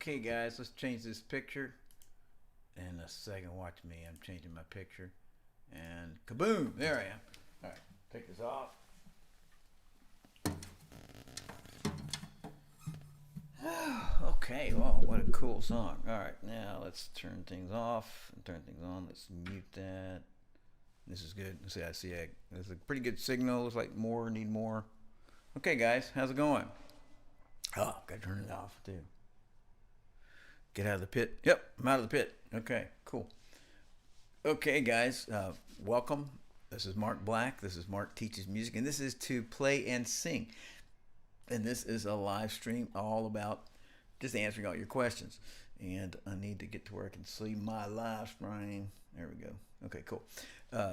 Okay, guys, let's change this picture. In a second, watch me. I'm changing my picture. And kaboom! There I am. All right, take this off. Okay, well, what a cool song. All right, now let's turn things off and turn things on. Let's mute that. This is good. There's a pretty good signal. Looks like need more. Okay, guys, how's it going? Oh, gotta turn it off too. Get out of the pit. Yep, I'm out of the pit. Okay, cool. Okay, guys, welcome. This is Mark Black. This is Mark Teaches Music, and this is To Play and Sing. And this is a live stream all about just answering all your questions. And I need to get to where I can see my live stream. There we go. Okay, cool.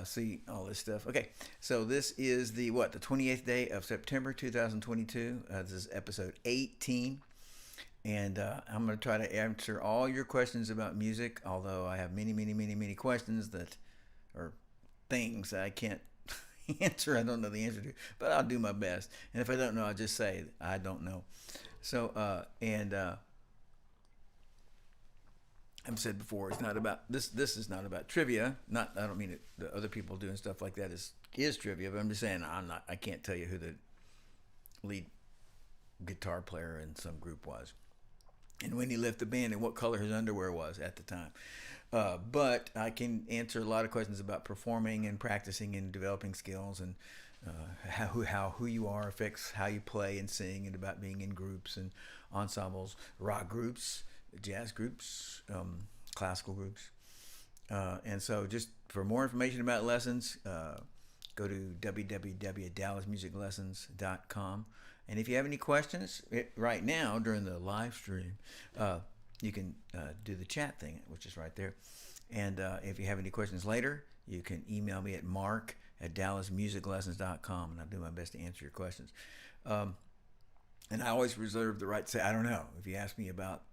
See all this stuff. Okay, so this is the 28th day of September 2022. This is episode 18. And I'm going to try to answer all your questions about music, although I have many questions that are things that I can't answer. I don't know the answer to, but I'll do my best. And if I don't know, I'll just say I don't know. So, I've said before, it's not about this. This is not about trivia. Not, I don't mean it. The other people doing stuff like that is trivia. But I'm just saying I can't tell you who the lead guitar player in some group was, and when he left the band, and what color his underwear was at the time. But I can answer a lot of questions about performing and practicing and developing skills, and how who you are affects how you play and sing, and about being in groups and ensembles, rock groups, jazz groups, classical groups. And so just for more information about lessons, go to www.dallasmusiclessons.com. And if you have any questions right now during the live stream, you can do the chat thing, which is right there. And if you have any questions later, you can email me at mark@dallasmusiclessons.com, and I'll do my best to answer your questions. And I always reserve the right to say, I don't know. If you ask me about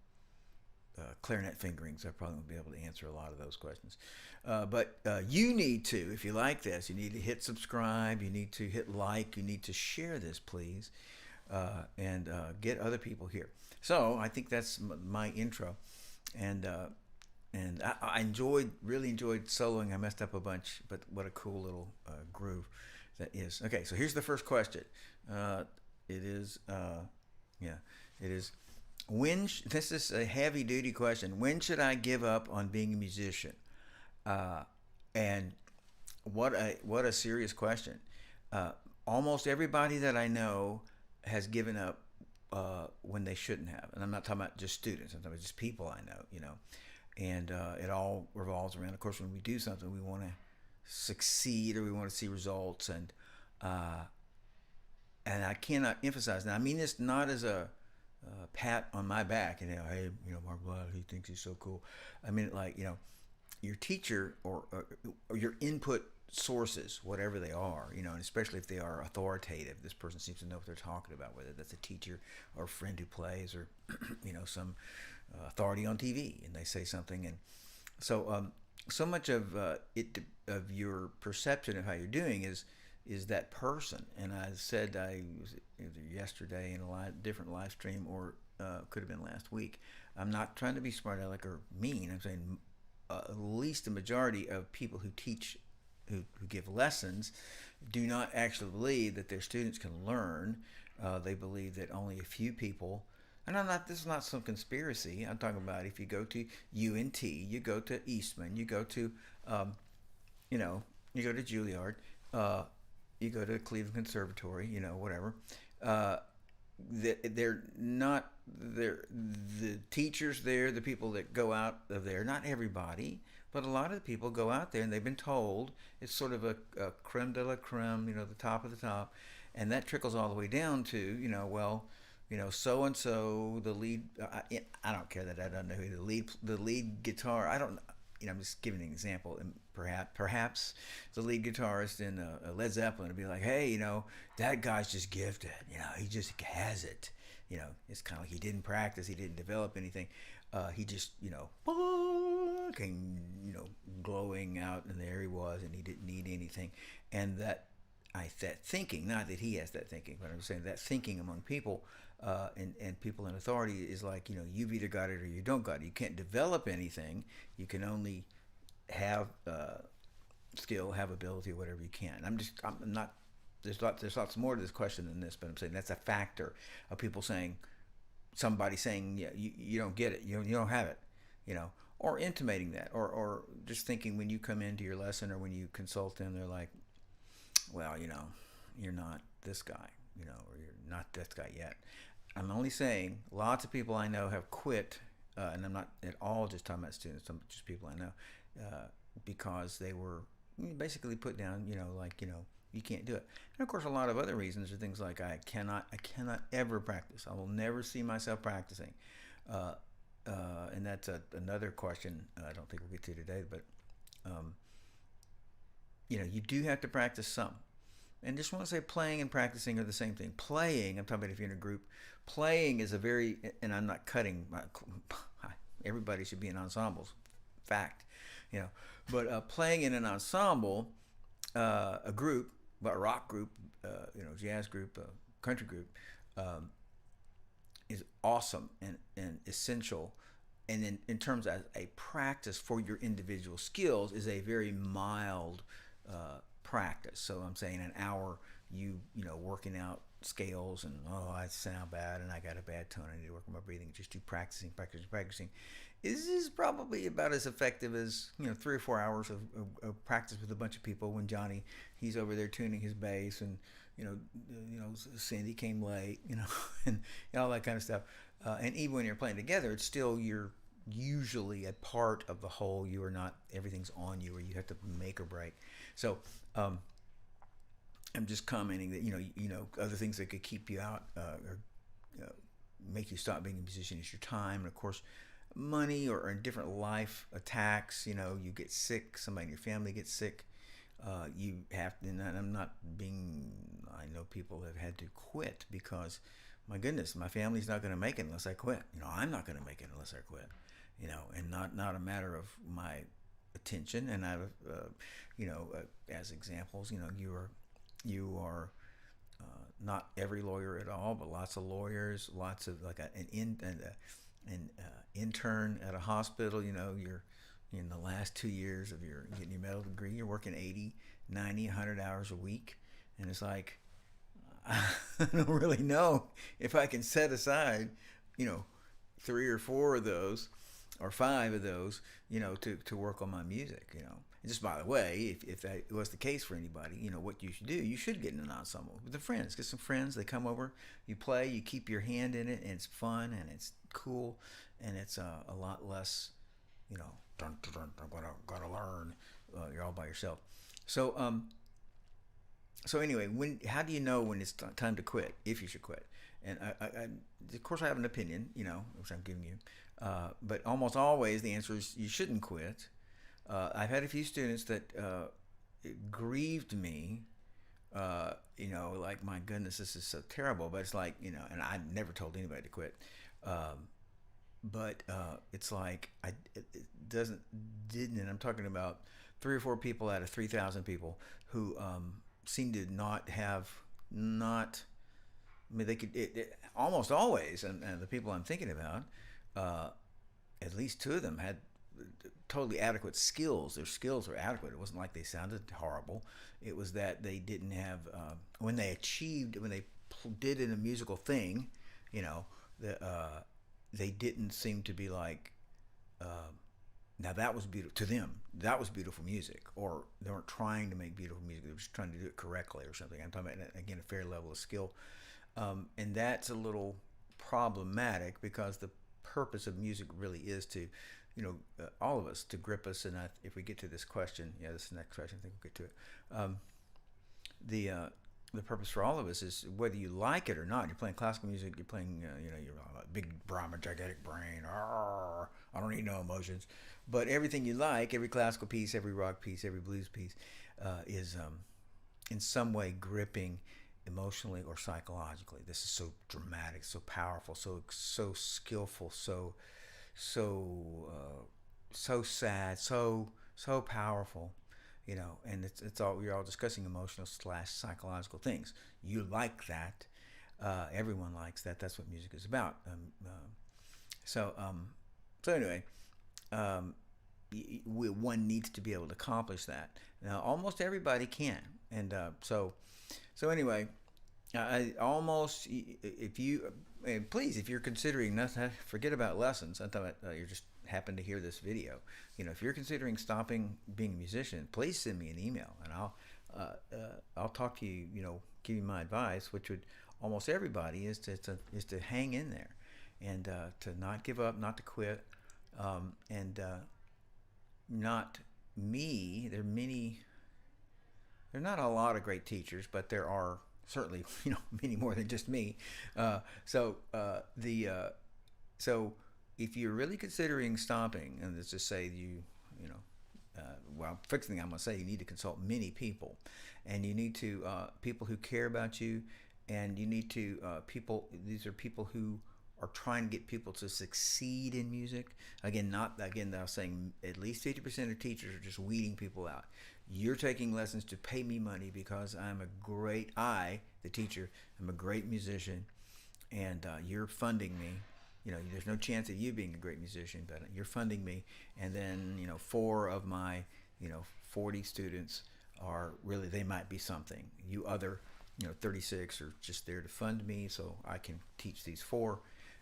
clarinet fingerings, I probably won't be able to answer a lot of those questions. But you need to, if you like this, you need to hit subscribe, you need to hit like, you need to share this, please, and get other people here. So I think that's my intro. And I really enjoyed soloing. I messed up a bunch, but what a cool little groove that is. Okay, so here's the first question. It is this is a heavy duty question. When should I give up on being a musician? And what a serious question. Almost everybody that I know has given up when they shouldn't have. And I'm not talking about just students. I'm talking about just people I know, And it all revolves around, of course, when we do something, we want to succeed, or we want to see results. And I cannot emphasize, now I mean this not as a pat on my back, and hey, Mark Black, he thinks he's so cool. I mean it like, your teacher or your input sources, whatever they are, and especially if they are authoritative. This person seems to know what they're talking about, whether that's a teacher or a friend who plays, or some authority on TV, and they say something. And so so much of of your perception of how you're doing is that person. And I said, I was either yesterday in a different live stream, or could have been last week, I'm not trying to be smart aleck or mean. I'm saying at least the majority of people who teach, who give lessons, do not actually believe that their students can learn. They believe that only a few people, and this is not some conspiracy. I'm talking about if you go to UNT, you go to Eastman, you go to, you go to Juilliard, you go to Cleveland Conservatory, whatever. They're not, the teachers there, the people that go out of there, not everybody, but a lot of the people go out there and they've been told it's sort of a creme de la creme, the top of the top, and that trickles all the way down to, so and so, the lead. I don't care that I don't know who the lead guitar. I don't. I'm just giving an example, and perhaps the lead guitarist in Led Zeppelin would be like, hey, that guy's just gifted. He just has it. It's kind of like he didn't practice, he didn't develop anything. He just, came, glowing out, and there he was, and he didn't need anything. And that, that thinking, not that he has that thinking, but I'm saying that thinking among people, and people in authority is like, you've either got it or you don't got it. You can't develop anything. You can only have skill, have ability, or whatever you can. I'm not. There's lots more to this question than this, but I'm saying that's a factor of people saying, somebody saying, yeah, you don't get it, you don't have it, or intimating that, or just thinking when you come into your lesson or when you consult them, they're like, well, you're not this guy, or you're not this guy yet. I'm only saying lots of people I know have quit, and I'm not at all just talking about students, I'm just people I know, because they were basically put down, you can't do it. And of course, a lot of other reasons are things like I cannot ever practice. I will never see myself practicing. Uh, and that's another question I don't think we'll get to today, but um, you do have to practice some. And just want to say playing and practicing are the same thing. Playing, I'm talking about if you're in a group, playing is a very, and I'm not cutting, everybody should be in ensembles, fact, but playing in an ensemble, a group, a rock group, jazz group, country group, um, is awesome and essential. And in terms of a practice for your individual skills, is a very mild practice. So I'm saying an hour, working out scales, and I sound bad and I got a bad tone, I need to work on my breathing. Just do practicing. This is probably about as effective as 3 or 4 hours of practice with a bunch of people. When Johnny, he's over there tuning his bass, and Cindy came late, and all that kind of stuff. And even when you're playing together, it's still, you're usually a part of the whole. You are not, everything's on you, or you have to make or break. So I'm just commenting that other things that could keep you out, or make you stop being a musician, is your time, and of course money, or different life attacks. You get sick, somebody in your family gets sick, you have to, and I'm not being, I know people have had to quit because, my goodness, my family's not going to make it unless I quit. I'm not going to make it unless I quit. And not a matter of my attention. And I've, as examples, you are not every lawyer at all, but lots of lawyers, lots of like an intern at a hospital. You're in the last 2 years of your getting your medical degree, you're working 80, 90, 100 hours a week, and it's like, I don't really know if I can set aside, 3 or 4 of those, or 5 of those, to work on my music. And just by the way, if that was the case for anybody, what you should do, you should get in an ensemble with the friends. Get some friends, they come over, you play, you keep your hand in it, and it's fun, and it's cool, and it's a lot less, dun, dun, dun, gotta learn. You're all by yourself. So anyway, how do you know when it's time to quit? If you should quit? And I of course, I have an opinion, which I'm giving you, but almost always the answer is you shouldn't quit. I've had a few students that it grieved me. Like, my goodness, this is so terrible. But it's like, and I never told anybody to quit. But it's like didn't, and I'm talking about 3 or 4 people out of 3,000 people who seem to not. I mean, they could almost always, and the people I'm thinking about, at least 2 of them had totally adequate skills. Their skills were adequate. It wasn't like they sounded horrible. It was that they didn't have, when they did in a musical thing, they didn't seem to be like, now that was beautiful to them. That was beautiful music, or they weren't trying to make beautiful music. They were just trying to do it correctly or something. I'm talking about, again, a fair level of skill, and that's a little problematic, because the purpose of music really is to, all of us, to grip us. And if we get to this question, this is the next question, I think we'll get to it. The purpose for all of us is, whether you like it or not. You're playing classical music. You're playing, you're a big Brahma, gigantic brain. I don't need no emotions. But everything you like, every classical piece, every rock piece, every blues piece, is in some way gripping emotionally or psychologically. This is so dramatic, so powerful, so skillful, so sad, so powerful. and it's all we're all discussing emotional slash psychological things. You like that. Everyone likes that. That's what music is about. So so anyway, um, one needs to be able to accomplish that. Now, almost everybody can, and so anyway, I almost if you and please if you're considering nothing, forget about lessons. I thought you just happened to hear this video. If you're considering stopping being a musician, please send me an email, and I'll talk to you. Give you my advice, which would almost everybody is to hang in there, and to not give up, not to quit, and not me. There are not a lot of great teachers, but there are certainly many more than just me. So if you're really considering stopping, and let's just say well, first thing I'm going to say, you need to consult many people, and you need to people who care about you, and you need to people. These are people who are trying to get people to succeed in music. Again, I was saying at least 50% of teachers are just weeding people out. You're taking lessons to pay me money because the teacher, I'm a great musician, and you're funding me. There's no chance of you being a great musician, but you're funding me. And then, 4 of my, 40 students are really, they might be something. You other, 36 are just there to fund me so I can teach these 4.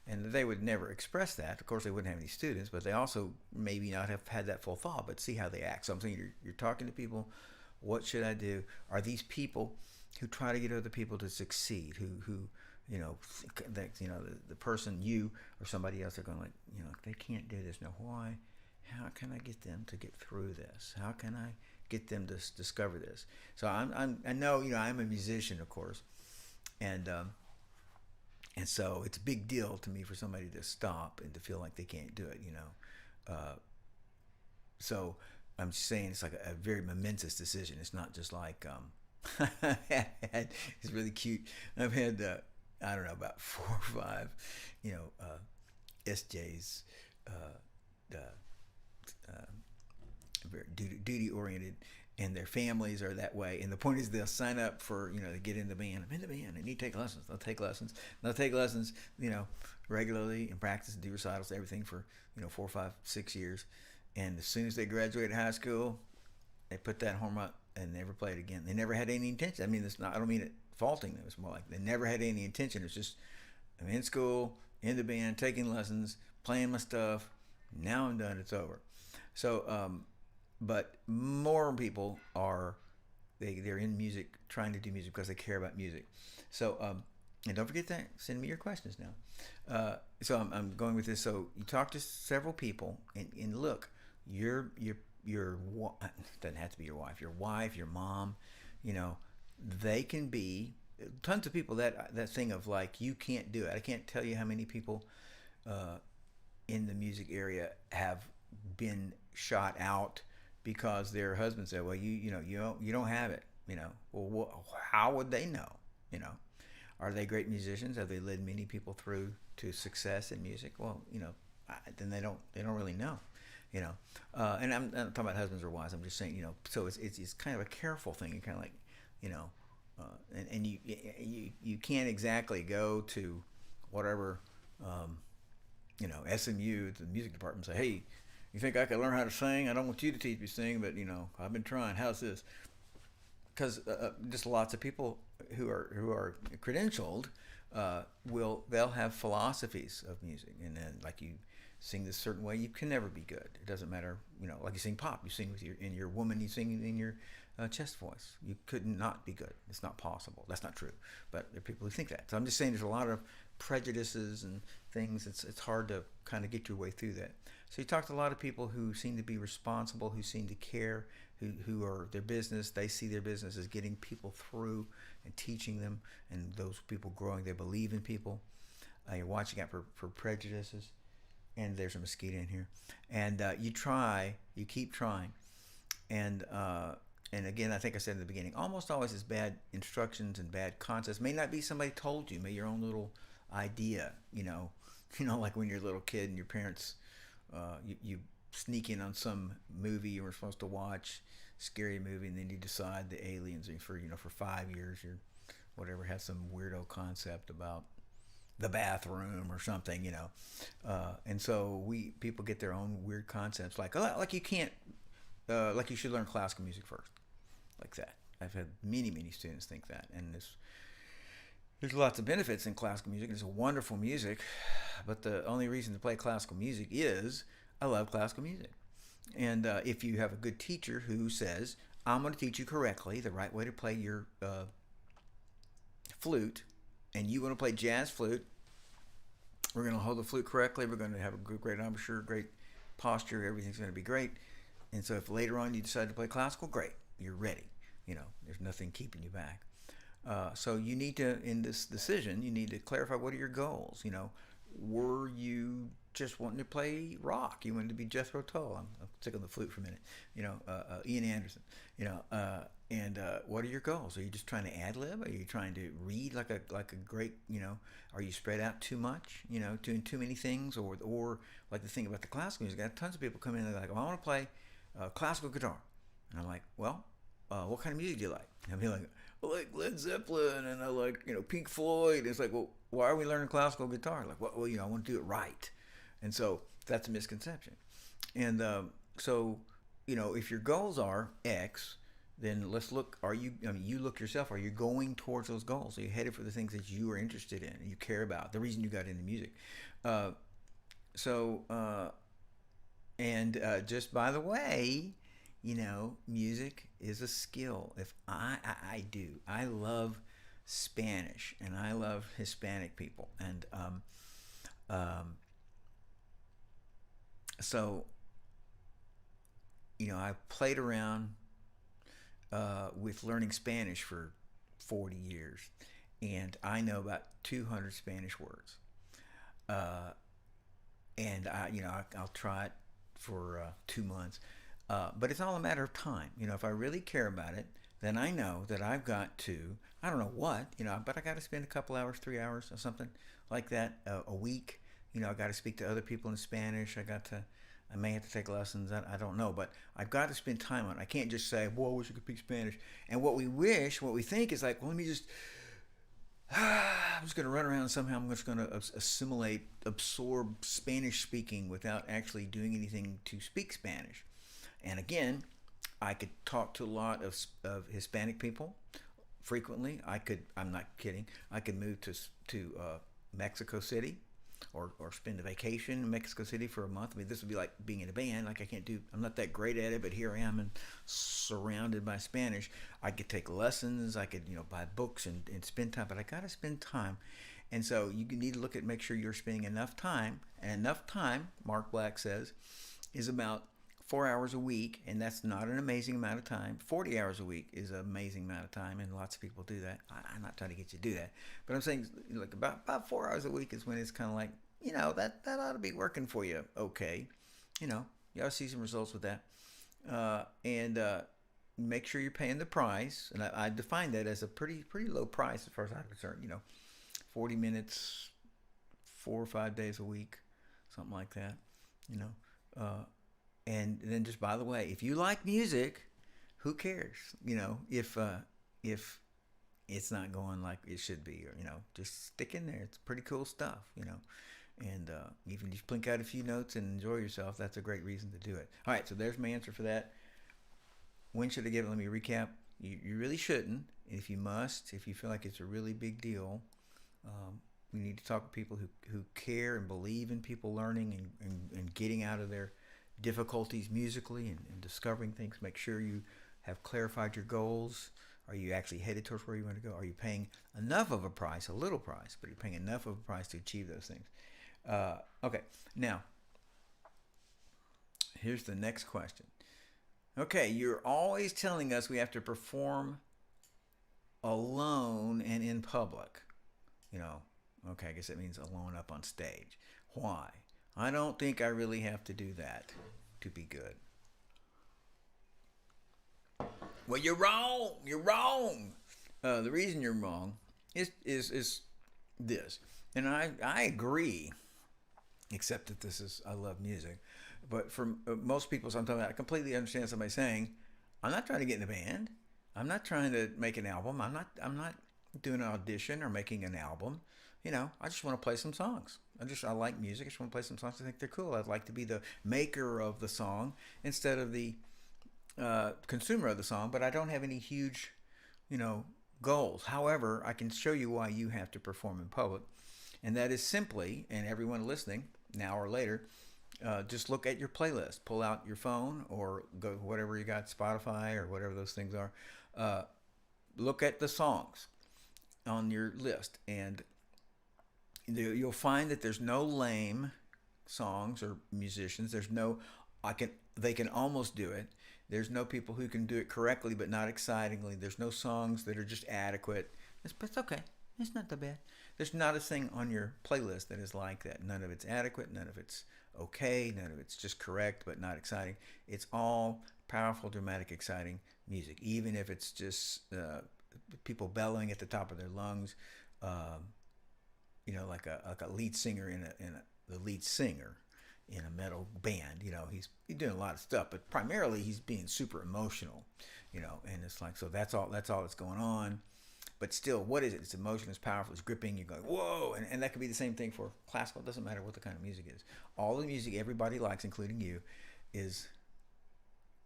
And they would never express that. Of course, they wouldn't have any students, but they also maybe not have had that full thought, but see how they act. So I'm saying you're talking to people. What should I do? Are these people who try to get other people to succeed, who the person, you or somebody else, are going like, they can't do this. Now, why? How can I get them to get through this? How can I get them to discover this? So I know, I'm a musician, of course, and so it's a big deal to me for somebody to stop and to feel like they can't do it, So I'm just saying it's like a very momentous decision. It's not just like, it's really cute. I've had, I don't know, about 4 or 5, SJs, very duty-oriented, and their families are that way. And the point is, they'll sign up for, to get in the band. I'm in the band. I need to take lessons. They'll take lessons, regularly and practice and do recitals, everything for, 4, 5, 6 years. And as soon as they graduate high school, they put that horn up and never play it again. They never had any intention. I mean, I don't mean it faulting them. It's more like they never had any intention. It's just, I'm in school, in the band, taking lessons, playing my stuff. Now I'm done. It's over. So, but more people are, they're in music, trying to do music because they care about music. So, and don't forget that, send me your questions now. So I'm going with this. So you talk to several people, and look, your doesn't have to be your wife, your mom, they can be tons of people that thing of like, you can't do it. I can't tell you how many people in the music area have been shot out because their husband said, well, you don't have it. Well, how would they know? Are they great musicians? Have they led many people through to success in music? Well, then they don't really know. And I'm not talking about husbands or wives. I'm just saying, so it's kind of a careful thing. You're kind of like, and you can't exactly go to whatever, SMU, the music department, and say, hey, you think I could learn how to sing? I don't want you to teach me sing, but I've been trying. How's this? Because just lots of people who are credentialed they'll have philosophies of music, and then like you sing this certain way, you can never be good. It doesn't matter, like you sing pop, you sing in your woman, you sing in your chest voice. You could not be good. It's not possible. That's not true. But there are people who think that. So I'm just saying there's a lot of prejudices and things. It's hard to kind of get your way through that. So you talk to a lot of people who seem to be responsible, who seem to care, who are their business. They see their business as getting people through and teaching them, and those people growing. They believe in people. You're watching out for prejudices. And there's a mosquito in here. And you keep trying. And again, I think I said in the beginning, almost always it's bad instructions and bad concepts. May not be somebody told you, maybe your own little idea, like when you're a little kid and your parents, you sneak in on some movie you were supposed to watch, scary movie, and then you decide the aliens for for 5 years or whatever has some weirdo concept about the bathroom or something, and so people get their own weird concepts like you can't like you should learn classical music first, like that. I've had many students think that, and there's lots of benefits in classical music. It's a wonderful music, but the only reason to play classical music is I love classical music. And if you have a good teacher who says, I'm going to teach you correctly the right way to play your flute, and you want to play jazz flute, we're going to hold the flute correctly, we're going to have a great embouchure, great posture, everything's going to be great. And so if later on you decide to play classical, great, you're ready. There's nothing keeping you back. So you need to, in this decision, you need to clarify what are your goals. Were you just wanting to play rock? You wanted to be Jethro Tull. I'm sick on the flute for a minute. Ian Anderson. And what are your goals? Are you just trying to ad lib? Are you trying to read like a great? Are you spread out too much? Doing too many things, or like the thing about the classical music. I got tons of people come in and they're like, well, I want to play classical guitar, and I'm like, well, what kind of music do you like? And I'll be like, I like Led Zeppelin, and I like Pink Floyd. And it's like, well, why are we learning classical guitar? Like, well, I want to do it right. And so that's a misconception. And so, if your goals are X, then let's look. You look yourself. Are you going towards those goals? Are you headed for the things that you are interested in and you care about? The reason you got into music. Just by the way, music is a skill. If I love Spanish and I love Hispanic people, and so I played around with learning Spanish for 40 years, and I know about 200 Spanish words. And I'll try it for 2 months. But it's all a matter of time. If I really care about it, then I know that I've got to, I don't know what, but I got to spend a couple hours, 3 hours or something like that a week. I got to speak to other people in Spanish. I may have to take lessons. I don't know, but I've got to spend time on it. I can't just say, boy, I wish I could speak Spanish. And what we think is like, well, let me just, I'm just going to run around and somehow I'm just going to absorb Spanish speaking without actually doing anything to speak Spanish. And again, I could talk to a lot of Hispanic people frequently. I'm not kidding, I could move to Mexico City or spend a vacation in Mexico City for a month. I mean, this would be like being in a band. Like I'm not that great at it, but here I am and surrounded by Spanish. I could take lessons. I could, buy books and spend time, but I got to spend time. And so you need to make sure you're spending enough time, and enough time, Mark Black says, is about 4 hours a week, and that's not an amazing amount of time. 40 hours a week is an amazing amount of time, and lots of people do that. I'm not trying to get you to do that, but I'm saying like about 4 hours a week is when it's kind of like, that ought to be working for you. Okay, you ought to see some results with that, and make sure you're paying the price. And I define that as a pretty low price as far as I'm concerned. 40 minutes, 4 or 5 days a week, something like that. And then just by the way, if you like music, who cares? If it's not going like it should be, or just stick in there. It's pretty cool stuff, And even just plink out a few notes and enjoy yourself. That's a great reason to do it. All right, so there's my answer for that. When should I give it? Let me recap. You really shouldn't. If you feel like it's a really big deal, you need to talk to people who care and believe in people learning and getting out of their difficulties musically and discovering things. Make sure you have clarified your goals. Are you actually headed towards where you want to go? Are you paying enough of a price, a little price, but you're paying enough of a price to achieve those things? Okay, now, here's the next question. Okay, you're always telling us we have to perform alone and in public. Okay, I guess that means alone up on stage. Why? I don't think I really have to do that to be good. Well, you're wrong. You're wrong. The reason you're wrong is this, and I agree, except that I love music, but for most people, sometimes I completely understand somebody saying, I'm not trying to get in a band. I'm not trying to make an album. I'm not doing an audition or making an album. I just want to play some songs. I like music. I just want to play some songs. I think they're cool. I'd like to be the maker of the song instead of the consumer of the song. But I don't have any huge, you know, goals. However, I can show you why you have to perform in public, and that is simply, and everyone listening now or later, just look at your playlist. Pull out your phone or go whatever you got, Spotify or whatever those things are. Uh, Look at the songs on your list, and you'll find that there's no lame songs or musicians. There's no they can almost do it. There's no people who can do it correctly but not excitingly. There's no songs that are just adequate. It's okay. It's not that bad. There's not a thing on your playlist that is like that. None of it's adequate. None of it's okay. None of it's just correct but not exciting. It's all powerful, dramatic, exciting music. Even if it's just people bellowing at the top of their lungs, like a lead singer the lead singer in a metal band. He's doing a lot of stuff, but primarily he's being super emotional. And it's like, so that's all that's going on. But still, what is it? It's emotion, it's powerful, it's gripping. You're going, whoa, and that could be the same thing for classical. It doesn't matter what the kind of music is. All the music everybody likes, including you, is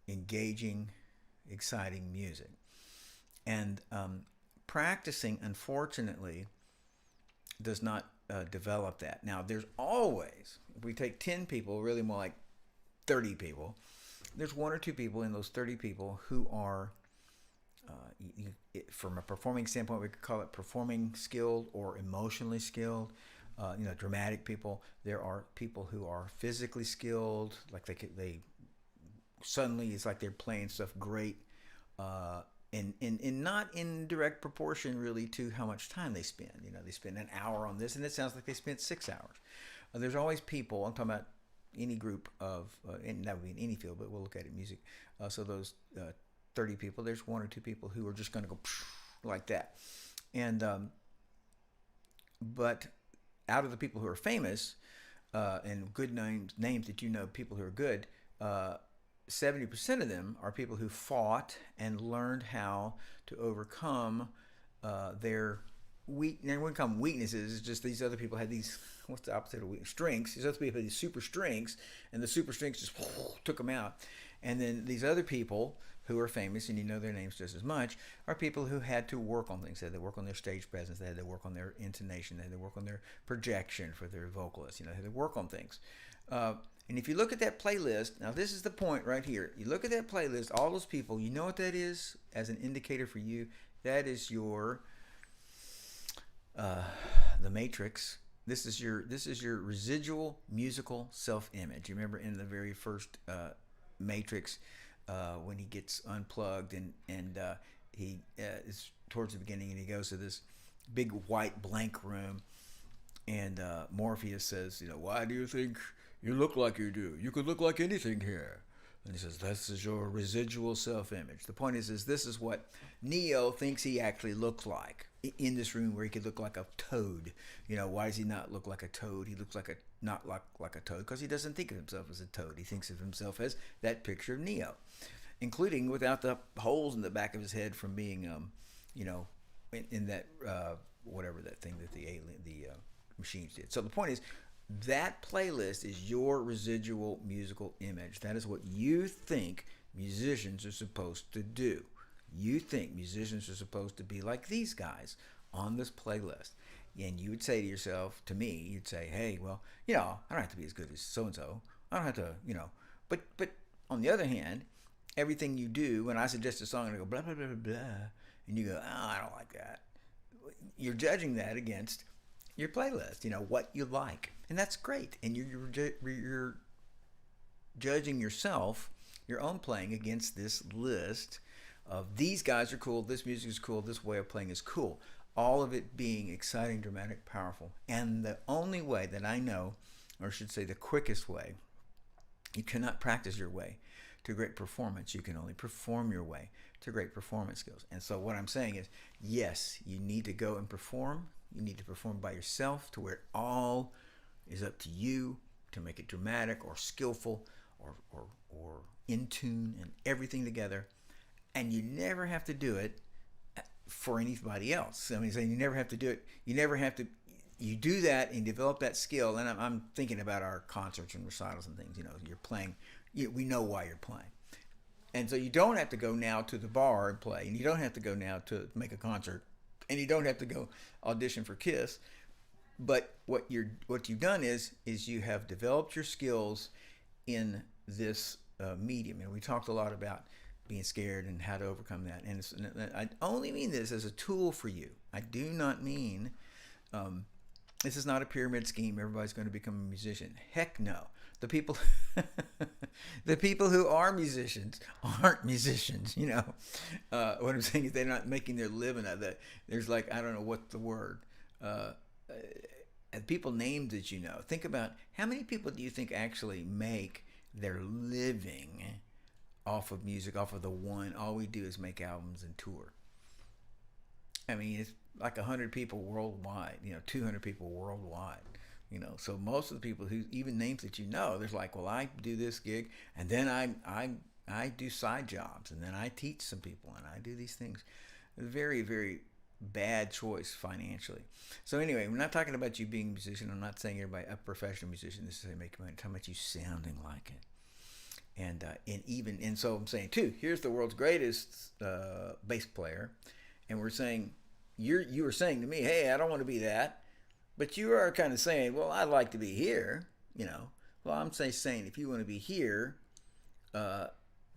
engaging, exciting music. And practicing, unfortunately, does not develop that. Now, there's always, if we take 10 people, really more like 30 people, there's one or two people in those 30 people who are, from a performing standpoint, we could call it performing skilled or emotionally skilled. Dramatic people. There are people who are physically skilled, like they suddenly it's like they're playing stuff great, and not in direct proportion really to how much time they spend. They spend an hour on this, and it sounds like they spent 6 hours. There's always people. I'm talking about any group of, and that would be in any field, but we'll look at it music. So those 30 people, there's one or two people who are just going to go like that, and but out of the people who are famous and good names that people who are good. 70% of them are people who fought and learned how to overcome their they wouldn't come weaknesses. It's just these other people had these, what's the opposite of weakness? Strengths. These other people had these super strengths, and the super strengths just took them out. And then these other people who are famous, and you know their names just as much, are people who had to work on things. They had to work on their stage presence. They had to work on their intonation. They had to work on their projection for their vocalists. They had to work on things. And if you look at that playlist, now this is the point right here. You look at that playlist, all those people, you know what that is as an indicator for you? That is your, the matrix. This is your residual musical self-image. You remember in the very first Matrix, when he gets unplugged and he is towards the beginning, and he goes to this big white blank room, and Morpheus says, why do you think you look like you do? You could look like anything here. And he says, this is your residual self-image. The point is this is what Neo thinks he actually looks like in this room, where he could look like a toad. Why does he not look like a toad? He looks like not like a toad because he doesnthat think of himself as a toad. He thinks of himself as that picture of Neo, including without the holes in the back of his head from being, in that, whatever that thing that the machines did. So the point is, that playlist is your residual musical image. That is what you think musicians are supposed to do. You think musicians are supposed to be like these guys on this playlist. And you would say to yourself, to me, you'd say, hey, well, I don't have to be as good as so-and-so. I don't have to, But on the other hand, everything you do, when I suggest a song and I go, blah, blah, blah, blah, blah, and you go, I don't like that. You're judging that against your playlist, what you like. And that's great. And you're judging yourself, your own playing, against this list of these guys are cool, this music is cool, this way of playing is cool. All of it being exciting, dramatic, powerful. And the only way that I know, or I should say the quickest way, you cannot practice your way to great performance. You can only perform your way to great performance skills. And so what I'm saying is, yes, you need to go and perform. You need to perform by yourself, to where it all is up to you to make it dramatic or skillful or in tune and everything together. and you never have to do it for anybody else. I mean, so you never have to do it. You never have to. You do that and develop that skill. And I'm thinking about our concerts and recitals and things. You know, you're playing. We know why you're playing, and so you don't have to go now to the bar and play, and you don't have to go now to make a concert, and you don't have to go audition for Kiss. But what you've done is you have developed your skills in this medium, and we talked a lot about being scared and how to overcome that. And I only mean this as a tool for you. I do not mean this is not a pyramid scheme. Everybody's going to become a musician. Heck no. The people, the people who are musicians aren't musicians. You know, what I'm saying is they're not making their living out of that. There's like, I don't know what the word. People named that you know. Think about how many people do you think actually make their living off of music, off of the one. All we do is make albums and tour. I mean, it's like 100 people worldwide. You know, 200 people worldwide. You know, so most of the people who even names that you know, there's like, well, I do this gig, and then I do side jobs, and then I teach some people, and I do these things. Very, very bad choice financially. So anyway, we're not talking about you being a musician. I'm not saying everybody a professional musician. This is how you make money. I'm talking about you sounding like it. And so I'm saying too, here's the world's greatest bass player, and we're saying you were saying to me, hey, I don't want to be that. But you are kind of saying, well, I'd like to be here, you know. Well, I'm saying if you want to be here,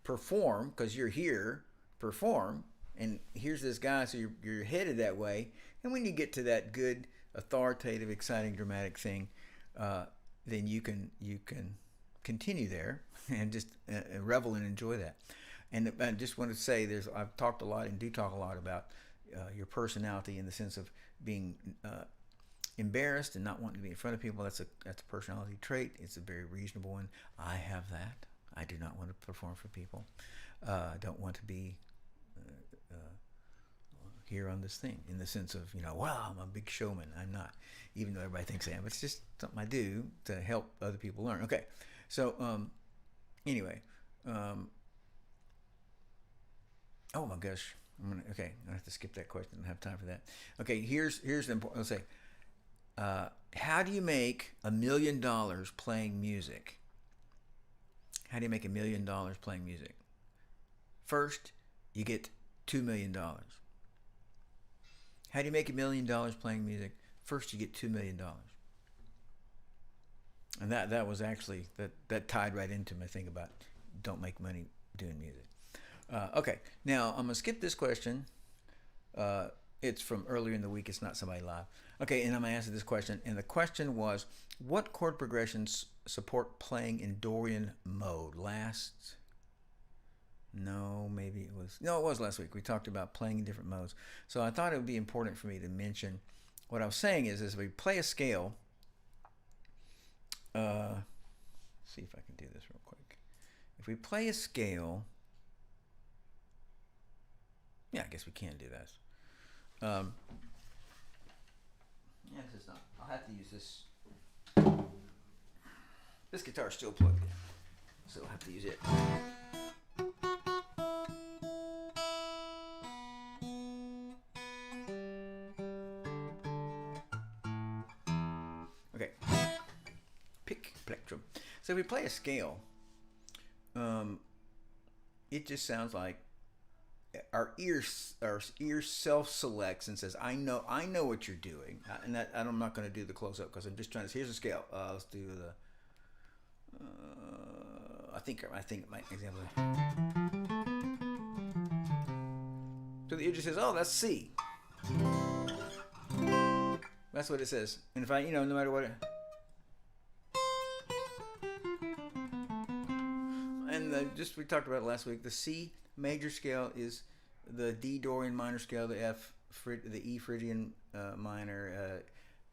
perform, because you're here, perform. And here's this guy, so you're headed that way. And when you get to that good, authoritative, exciting, dramatic thing, then you can continue there and just revel and enjoy that. And I just want to say, I've talked a lot and do talk a lot about your personality in the sense of being embarrassed and not wanting to be in front of people. That's a personality trait. It's a very reasonable one. I have that. I do not want to perform for people. I don't want to be here on this thing in the sense of, you know, wow, I'm a big showman. I'm not, even though everybody thinks I am. It's just something I do to help other people learn. Okay, so anyway, oh my gosh, I'm gonna have to skip that question. I don't have time for that. Okay, here's the important. Let's say, how do you make $1 million playing music? How do you make $1 million playing music? First, you get $2 million. How do you make $1 million playing music? First, you get $2 million. And that was actually, that tied right into my thing about don't make money doing music. Okay, now I'm going to skip this question. It's from earlier in the week. It's not somebody live. Okay, and I'm going to answer this question. And the question was, what chord progressions support playing in Dorian mode? It was last week. We talked about playing in different modes. So I thought it would be important for me to mention what I was saying is if we play a scale, see if I can do this real quick. If we play a scale, yeah, I guess we can do that. This is not, I'll have to use this. This guitar's still plugged in, so I'll have to use it. Okay, pick plectrum. So if we play a scale, it just sounds like our ear self-selects and says, I know what you're doing. And I'm not going to do the close-up because I'm just trying to, here's a scale. Let's do the, I think it might example. So the ear just says, oh, that's C. That's what it says. And if I, no matter what. And we talked about it last week. The C major scale is the D Dorian minor scale, the E Phrygian minor,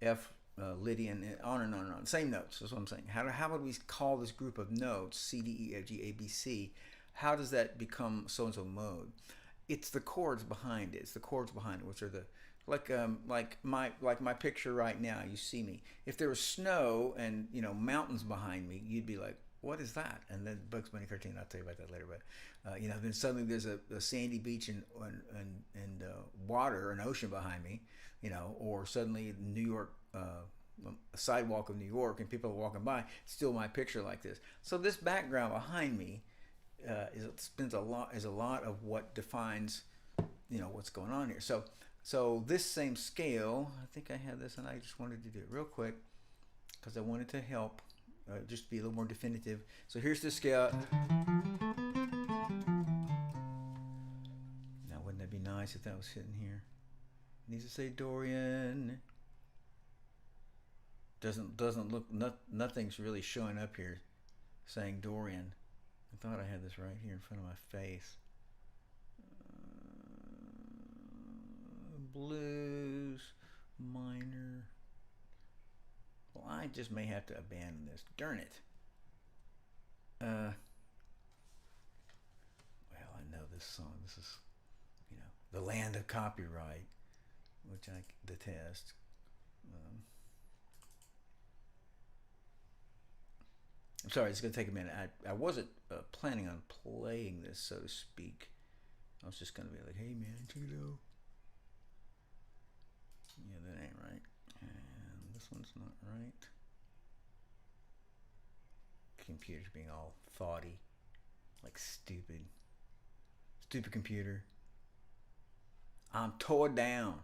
F Lydian, and on and on and on. Same notes. That's what I'm saying. How would we call this group of notes? C, D, E, F, G, A, B, C. How does that become so and so mode? It's the chords behind it. Which are the like my picture right now. You see me. If there was snow and mountains behind me, you'd be like, what is that? And then Bugs Bunny cartoon, I'll tell you about that later. But then suddenly there's a sandy beach and water, an ocean behind me, or suddenly New York, a sidewalk of New York, and people are walking by, still my picture like this. So this background behind me is a lot of what defines, what's going on here. So this same scale, I think I had this, and I just wanted to do it real quick because I wanted to help. Just be a little more definitive. So here's the scale. Now, wouldn't that be nice if that was sitting here? It needs to say Dorian. Doesn't look. Nothing's really showing up here, saying Dorian. I thought I had this right here in front of my face. Blues, minor. Well, I just may have to abandon this. Darn it. Well, I know this song. This is, the land of copyright, which I detest. I'm sorry, it's going to take a minute. I wasn't planning on playing this, so to speak. I was just going to be like, hey, man, check it out. Yeah, that ain't right. And this one's not right. Computer's being all thoughty, like stupid computer. I'm tore down.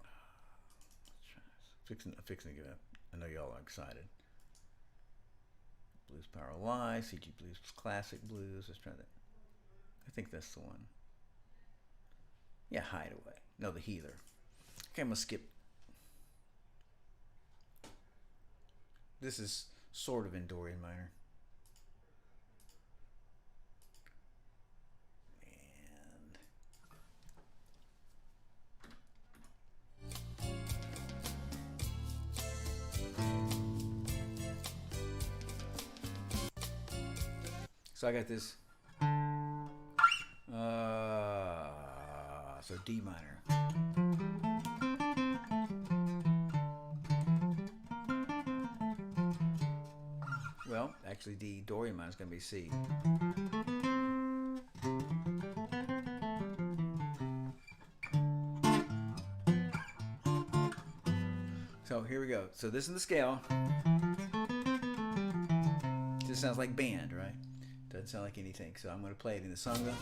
Let's try this. Fixing to get up. I know y'all are excited. Blues Power Live, CG Blues Classic Blues. Let's try that. I think that's the one. Yeah, Hideaway. No, the Healer. Okay, I'm gonna skip. This is sort of in Dorian minor. So I got this. So D minor. Well, actually, D Dorian minor is going to be C. So here we go. So this is the scale. This sounds like band, right? Doesn't sound like anything. So I'm going to play it in the song though.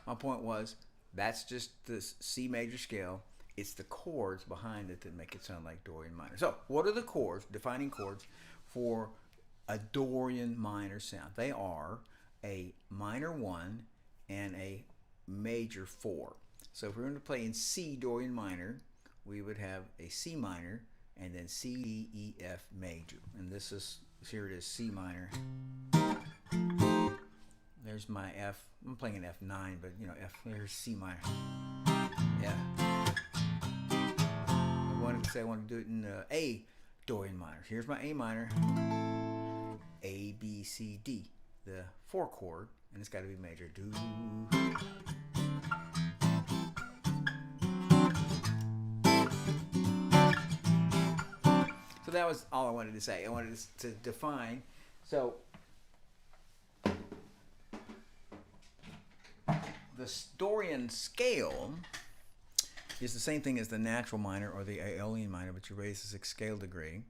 My point was, that's just the C major scale. It's the chords behind it that make it sound like Dorian minor. So, what are the chords, defining chords, for a Dorian minor sound? They are a minor 1 and a major 4. So, if we were going to play in C Dorian minor, we would have a C minor and then C, D, E, F major. And this is, here it is, C minor. There's my F. I'm playing an F9, but F. There's C minor. Yeah. I wanted to say I want to do it in A Dorian minor. Here's my A minor. A, B, C, D. The 4 chord, and it's got to be major. Do. So that was all I wanted to say. I wanted to define. So the Dorian scale is the same thing as the natural minor or the Aeolian minor, but you raise the 6th scale degree.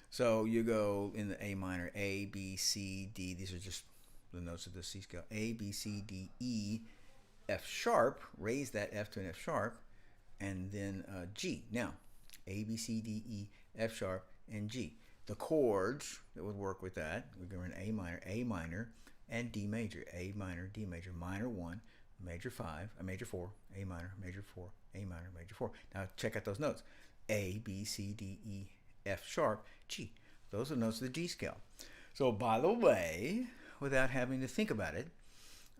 So you go in the A minor, A, B, C, D. These are just the notes of the C scale. A, B, C, D, E, F sharp. Raise that F to an F sharp, and then G. Now, A, B, C, D, E, F sharp, and G. The chords that would work with that, we go in A minor, and D major. A minor, D major, minor 1, major 5, a major 4, A minor, major 4, A minor, major 4. Now check out those notes. A, B, C, D, E, F sharp, G. Those are notes of the G scale. So by the way, without having to think about it,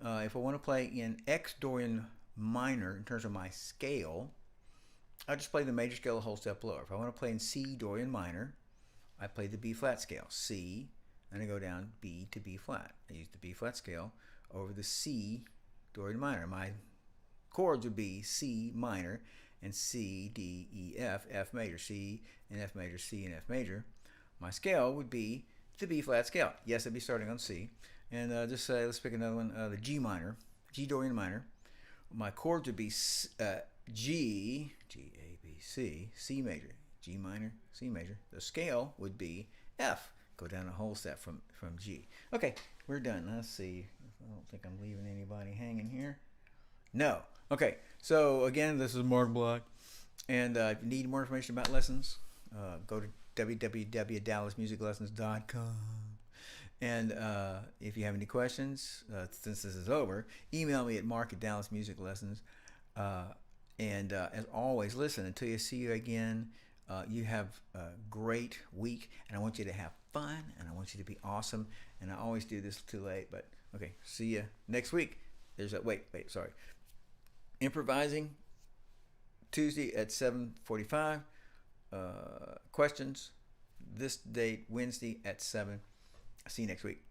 if I want to play in X Dorian minor in terms of my scale, I just play the major scale a whole step lower. If I want to play in C Dorian minor, I play the B flat scale, C, and I go down B to B flat. I use the B flat scale over the C Dorian minor. My chords would be C minor and C, D, E, F, F major, C and F major, C and F major. My scale would be the B flat scale. Yes, I'd be starting on C. And just say, let's pick another one, the G minor, G Dorian minor. My chords would be G, G, A, B, C, C major, G minor, C major. The scale would be F. Go down a whole step from G. Okay, we're done. Let's see. I don't think I'm leaving anybody hanging here. No. Okay, so again, this is Mark Block. And if you need more information about lessons, go to www.dallasmusiclessons.com. And if you have any questions, since this is over, email me at mark@dallasmusiclessons. And as always, listen, until you see you again, you have a great week, and I want you to have fun, and I want you to be awesome. And I always do this too late, but okay, see you next week. There's a sorry. Improvising Tuesday at 7:45. Questions this date, Wednesday at 7. See you next week.